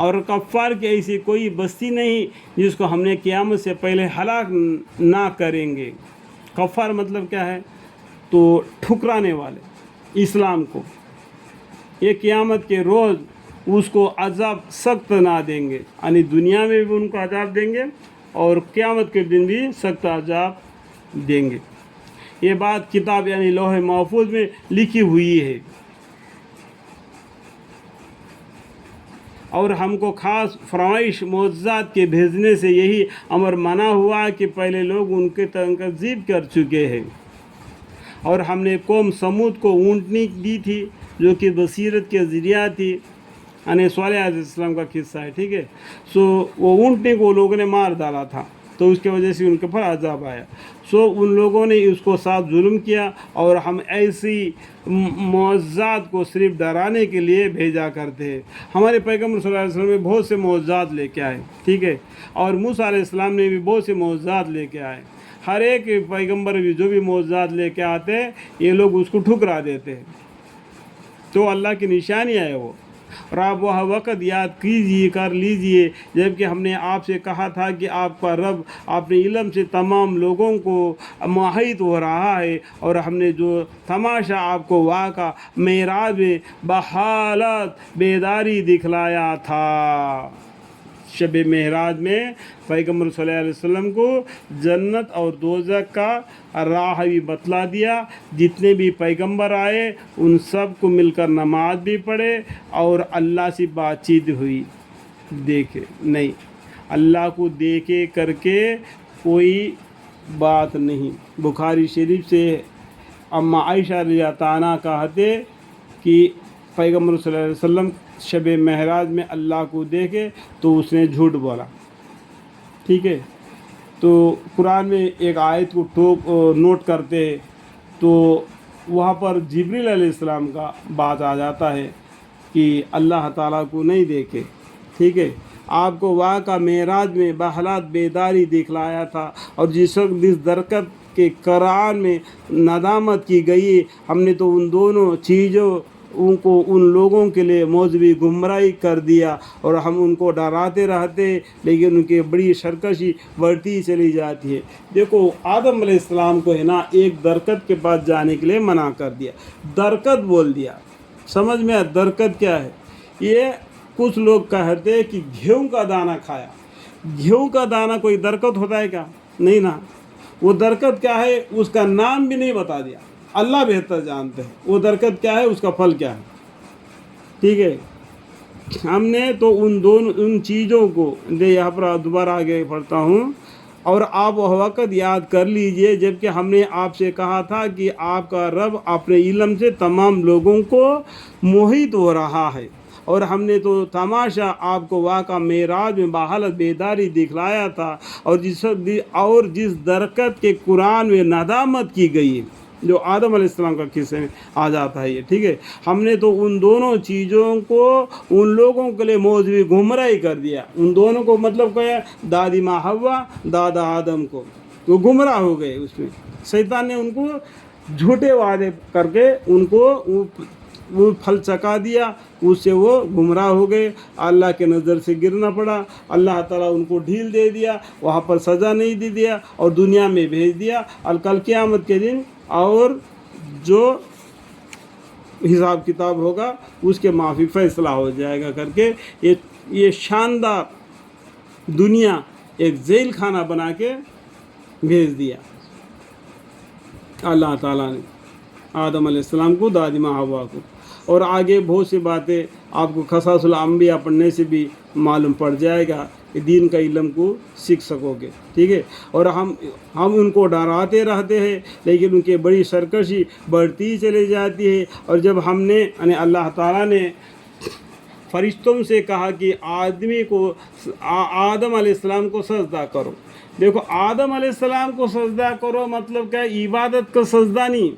اور کفار کی ایسی کوئی بستی نہیں جس کو ہم نے قیامت سے پہلے ہلاک نہ کریں گے۔ کفار مطلب کیا ہے؟ تو ٹھکرانے والے اسلام کو، یہ قیامت کے روز اس کو عذاب سخت نہ دیں گے، یعنی دنیا میں بھی ان کو عذاب دیں گے اور قیامت کے دن بھی سخت عذاب دیں گے۔ یہ بات کتاب یعنی لوح محفوظ میں لکھی ہوئی ہے، اور ہم کو خاص فرمائش معجزات کے بھیجنے سے یہی امر منع ہوا کہ پہلے لوگ ان کے تکذیب کر چکے ہیں۔ اور ہم نے قوم سمود کو اونٹنی دی تھی جو کہ بصیرت کے ذریعہ تھی، یعنی صالح علیہ السلام کا قصہ ہے، ٹھیک ہے۔ وہ اونٹنی کو لوگوں نے مار ڈالا تھا، تو اس کی وجہ سے ان کے پر عذاب آیا۔ ان لوگوں نے اس کو ساتھ ظلم کیا، اور ہم ایسی معجزات کو صرف ڈرانے کے لیے بھیجا کرتے ہیں۔ ہمارے پیغمبر صلی اللہ علیہ وسلم نے بہت سے معجزات لے کے آئے، ٹھیک ہے، اور موسیٰ علیہ السلام نے بھی بہت سے معجزات لے کے آئے۔ ہر ایک پیغمبر بھی جو بھی معجزات لے کے آتے ہیں، یہ لوگ اس کو ٹھکرا دیتے ہیں، تو اللہ کی نشانی ہے وہ۔ اور آپ وہ وقت یاد کیجیے، کر لیجئے جب کہ ہم نے آپ سے کہا تھا کہ آپ کا رب اپنے علم سے تمام لوگوں کو محیط ہو رہا ہے، اور ہم نے جو تماشا آپ کو واقعہ معراج میں بحالت بیداری دکھلایا تھا۔ شب معراج میں پیغمبر صلی اللہ علیہ وسلم کو جنت اور دوزخ کا راہ بھی بتلا دیا۔ جتنے بھی پیغمبر آئے ان سب کو مل کر نماز بھی پڑھے اور اللہ سے بات چیت ہوئی۔ دیکھے نہیں، اللہ کو دیکھے کر کے کوئی بات نہیں۔ بخاری شریف سے اما عائشہ رضی اللہ عنہا کہتے کہ پیغمبر صلی اللہ علیہ وسلم شب معراج میں اللہ کو دیکھے تو اس نے جھوٹ بولا، ٹھیک ہے۔ تو قرآن میں ایک آیت کو نوٹ کرتے ہیں تو وہاں پر جبریل علیہ السلام کا بات آ جاتا ہے کہ اللہ تعالیٰ کو نہیں دیکھے، ٹھیک ہے۔ آپ کو واقعہ معراج میں بحالت بیداری دکھلایا تھا، اور جس وقت جس درخت کے قرآن میں ندامت کی گئی، ہم نے تو ان دونوں چیزوں کو ان لوگوں کے لیے موجبی گمراہی کر دیا، اور ہم ان کو ڈراتے رہتے لیکن ان کی بڑی سرکشی بڑھتی چلی جاتی ہے۔ دیکھو آدم علیہ السلام کو ہے نا ایک درخت کے پاس جانے کے لیے منع کر دیا، درخت بول دیا، سمجھ میں درخت کیا ہے؟ یہ کچھ لوگ کہتے ہیں کہ گیہوں کا دانہ کھایا۔ گیہوں کا دانہ کوئی درخت ہوتا ہے کیا؟ نہیں نا، وہ درخت کیا ہے اس کا نام بھی نہیں بتا دیا، اللہ بہتر جانتے ہیں وہ درخت کیا ہے، اس کا پھل کیا ہے، ٹھیک ہے۔ ہم نے تو ان چیزوں کو یہاں پر دوبارہ آگے پڑھتا ہوں، اور آپ وہ وقت یاد کر لیجئے جب کہ ہم نے آپ سے کہا تھا کہ آپ کا رب اپنے علم سے تمام لوگوں کو محیط ہو رہا ہے، اور ہم نے تو تماشا آپ کو واقعہ معراج میں بحالت بیداری دکھلایا تھا، اور جس درخت کے قرآن میں ندامت کی گئی ہے، جو آدم علیہ السلام کا قصے میں آ جاتا ہے یہ، ٹھیک ہے۔ ہم نے تو ان دونوں چیزوں کو ان لوگوں کے لیے موجبی گمراہی کر دیا۔ ان دونوں کو مطلب کیا ہے؟ دادی ماں حوا، دادا آدم کو وہ گمراہ ہو گئے۔ اس میں شیطان نے ان کو جھوٹے وعدے کر کے ان کو وہ پھل چکا دیا، اس سے وہ گمراہ ہو گئے، اللہ کے نظر سے گرنا پڑا۔ اللہ تعالیٰ ان کو ڈھیل دے دیا، وہاں پر سزا نہیں دے دیا، اور دنیا میں بھیج دیا، اور کل قیامت کے دن اور جو حساب کتاب ہوگا اس کے معافی فیصلہ ہو جائے گا کر کے یہ شاندار دنیا ایک ذیل خانہ بنا کے بھیج دیا اللہ تعالیٰ نے آدم علیہ السلام کو، دادی ماں حوا کو۔ اور آگے بہت سی باتیں آپ کو قصص الانبیاء پڑھنے سے بھی معلوم پڑ جائے گا کہ دین کا علم کو سیکھ سکو گے، ٹھیک ہے۔ اور ہم ان کو ڈراتے رہتے ہیں لیکن ان کی بڑی سرکشی بڑھتی چلی جاتی ہے۔ اور جب ہم نے یعنی اللہ تعالیٰ نے فرشتوں سے کہا کہ آدم علیہ السلام کو سجدہ کرو، دیکھو آدم علیہ السلام کو سجدہ کرو مطلب کیا؟ عبادت کا سجدہ نہیں،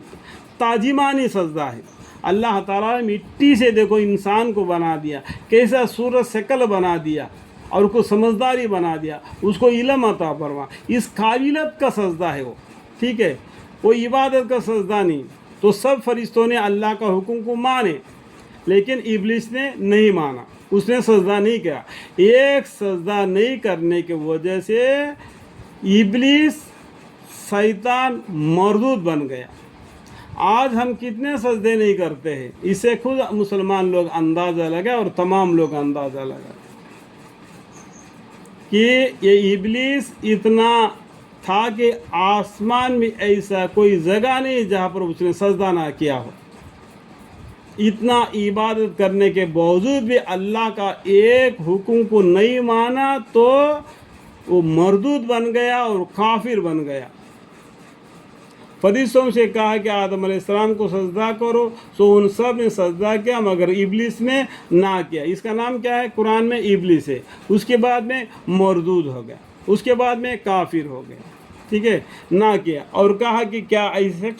تعظیمانی سجدہ ہے۔ اللہ تعالیٰ نے مٹی سے دیکھو انسان کو بنا دیا، کیسا صورت شکل بنا دیا، اور اس کو سمجھداری بنا دیا، اس کو علم عطا فرما، اس قابلیت کا سجدہ ہے وہ، ٹھیک ہے، وہ عبادت کا سجدہ نہیں۔ تو سب فرشتوں نے اللہ کا حکم کو مانے لیکن ابلیس نے نہیں مانا، اس نے سجدہ نہیں کیا. ایک سجدہ نہیں کرنے کی وجہ سے ابلیس شیطان مردود بن گیا. آج ہم کتنے سجدے نہیں کرتے ہیں، اسے خود مسلمان لوگ اندازہ لگا اور تمام لوگ اندازہ لگا کہ یہ ابلیس اتنا تھا کہ آسمان میں ایسا کوئی جگہ نہیں جہاں پر اس نے سجدہ نہ کیا ہو. اتنا عبادت کرنے کے باوجود بھی اللہ کا ایک حکم کو نہیں مانا تو وہ مردود بن گیا اور کافر بن گیا. فرشتوں سے کہا کہ آدم علیہ السلام کو سجدہ کرو، سو ان سب نے سجدہ کیا مگر ابلیس نے نہ کیا. اس کا نام کیا ہے قرآن میں؟ ابلیس ہے. اس کے بعد میں مردود ہو گیا، اس کے بعد میں کافر ہو گیا. ٹھیک ہے، نہ کیا اور کہا کہ کیا ایسے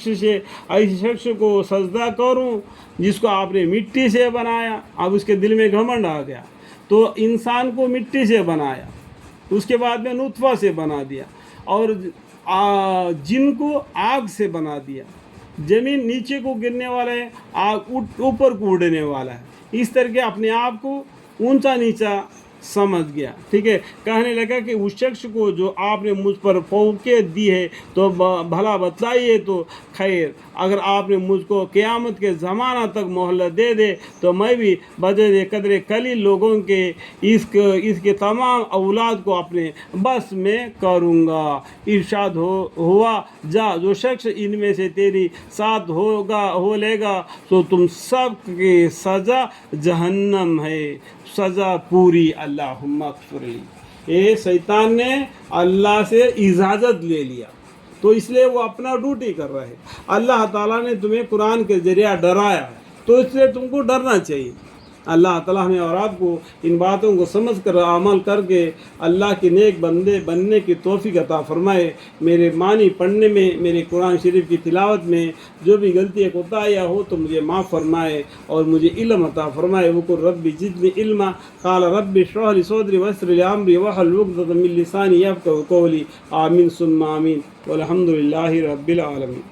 شخص کو سجدہ کروں جس کو آپ نے مٹی سے بنایا. اب اس کے دل میں گھمنڈ آ گیا. تو انسان کو مٹی سے بنایا، اس کے بعد میں نطفہ سے بنا دیا، اور جن کو آگ سے بنا دیا. زمین نیچے کو گرنے والا ہے، آگ اوپر کو اڑنے والا ہے. اس طرح کے اپنے آپ کو اونچا نیچا سمجھ گیا. ٹھیک ہے، کہنے لگا کہ اس شخص کو جو آپ نے مجھ پر فوقیت دی ہے تو بھلا بتلائیے تو خیر، اگر آپ نے مجھ کو قیامت کے زمانہ تک مہلت دے دے تو میں بھی بجے قدر قلیل لوگوں کے اس کے تمام اولاد کو اپنے بس میں کروں گا. ارشاد ہوا جا جو شخص ان میں سے تیری ساتھ ہو لے گا تو تم سب کی سزا جہنم ہے، سزا پوری. اللہم اغفر لی. یہ شیطان نے اللہ سے اجازت لے لیا تو اس لیے وہ اپنا ڈیوٹی کر رہا ہے. اللہ تعالیٰ نے تمہیں قرآن کے ذریعہ ڈرایا ہے تو اس لیے تم کو ڈرنا چاہیے. اللہ تعالیٰ ہمیں اور آپ کو ان باتوں کو سمجھ کر عمل کر کے اللہ کے نیک بندے بننے کی توفیق عطا فرمائے. میرے معنی پڑھنے میں، میرے قرآن شریف کی تلاوت میں جو بھی غلطی کوتاہیاں ہو تو مجھے معاف فرمائے اور مجھے علم عطا فرمائے. وقل رب زدنی علما قال رب اشرح لي صدري ويسر لي امري واحلل عقدة من لساني يفقهوا قولي. آمین ثم آمین والحمد للہ رب العالمین.